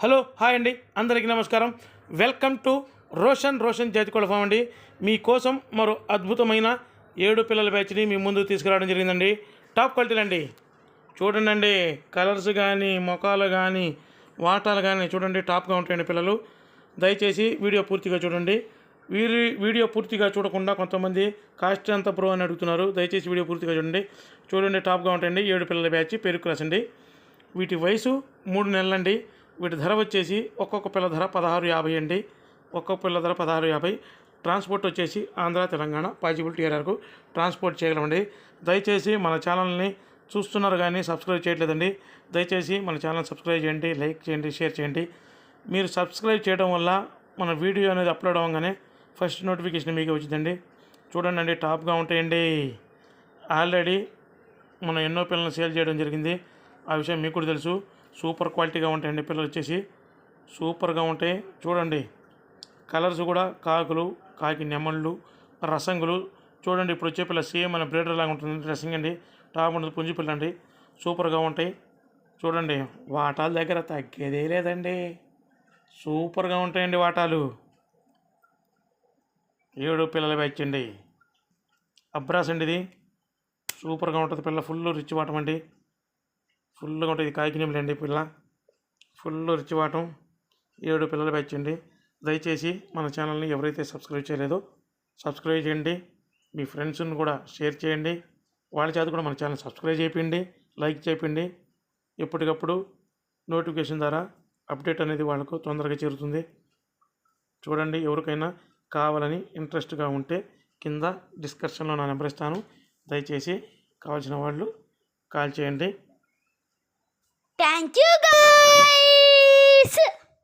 Hello hi అండి, అందరికీ నమస్కారం. వెల్కమ్ టు రోషన్ జాతికోళ్ళ ఫామ్ అండి. మీకోసం మరో అద్భుతమైన 7 పిల్లల బ్యాచ్ని మీ ముందుకు తీసుకురావడం జరిగిందండి. టాప్ క్వాలిటీలు అండి. చూడండి, కలర్స్ కానీ మొఖాలు కానీ వాటాలు కానీ చూడండి, టాప్గా ఉంటాయండి పిల్లలు. దయచేసి వీడియో పూర్తిగా చూడండి. వీడియో పూర్తిగా చూడకుండా కొంతమంది కాస్ట్ ఎంత బ్రో అని అడుగుతున్నారు. దయచేసి వీడియో పూర్తిగా చూడండి, టాప్గా ఉంటాయండి. 7 పిల్లల బ్యాచ్ పెరుగు క్రాస్ అండి. వీటి వయసు 3 నెలలండి. వీటి ధర వచ్చేసి ఒక్కొక్క పిల్ల ధర 1650 అండి. ఒక్కొక్క పిల్ల ధర 1650. ట్రాన్స్పోర్ట్ వచ్చేసి ఆంధ్ర తెలంగాణ పాజిబిలిటీ ఏరియాకు ట్రాన్స్పోర్ట్ చేయగలమండి. దయచేసి మన ఛానల్ని చూస్తున్నారు కానీ సబ్స్క్రైబ్ చేయట్లేదండి. దయచేసి మన ఛానల్ సబ్స్క్రైబ్ చేయండి, లైక్ చేయండి, షేర్ చేయండి. మీరు సబ్స్క్రైబ్ చేయడం వల్ల మన వీడియో అనేది అప్లోడ్ అవ్వగానే ఫస్ట్ నోటిఫికేషన్ మీకు వచ్చిందండి. చూడండి, టాప్గా ఉంటాయండి. ఆల్రెడీ మనం ఎన్నో పిల్లల్ని సేల్ చేయడం జరిగింది. ఆ విషయం మీకు కూడా తెలుసు. సూపర్ క్వాలిటీగా ఉంటాయండి పిల్లలు వచ్చేసి, సూపర్గా ఉంటాయి. చూడండి, కలర్స్ కూడా కాకులు, కాకి నెమళ్ళు, రసంగులు. చూడండి, ఇప్పుడు వచ్చే పిల్ల సేమ్ మన బ్రీడర్ లాగా ఉంటుంది. డ్రెస్సింగ్ అండి, టాప్ ఉంటుంది, పుంజి పిల్ల అండి. సూపర్గా ఉంటాయి. చూడండి, వాటాల దగ్గర తగ్గేదే లేదండి. సూపర్గా ఉంటాయండి వాటాలు. 7 పిల్లల బ్యాచ్ అండి. అబ్రాస్ అండి ఇది. సూపర్గా ఉంటుంది పిల్ల. ఫుల్ రిచ్ వాటం అండి. ఫుల్గా ఉంటుంది. కాకినేమిలి అండి పిల్ల. ఫుల్ రిచ్ వాటం. 7 పిల్లల బ్యాచ్ అండి. దయచేసి మన ఛానల్ని ఎవరైతే సబ్స్క్రైబ్ చేయలేదో సబ్స్క్రైబ్ చేయండి. మీ ఫ్రెండ్స్ని కూడా షేర్ చేయండి. వాళ్ళ చేత కూడా మన ఛానల్ సబ్స్క్రైబ్ చేయండి, లైక్ చేయండి. ఎప్పటికప్పుడు నోటిఫికేషన్ ద్వారా అప్డేట్ అనేది వాళ్ళకు తొందరగా చేరుతుంది. చూడండి, ఎవరికైనా కావాలని ఇంట్రెస్ట్గా ఉంటే కింద డిస్క్రిప్షన్లో నా నెంబర్ ఇస్తాను. దయచేసి కావాల్సిన వాళ్ళు కాల్ చేయండి. Thank you guys.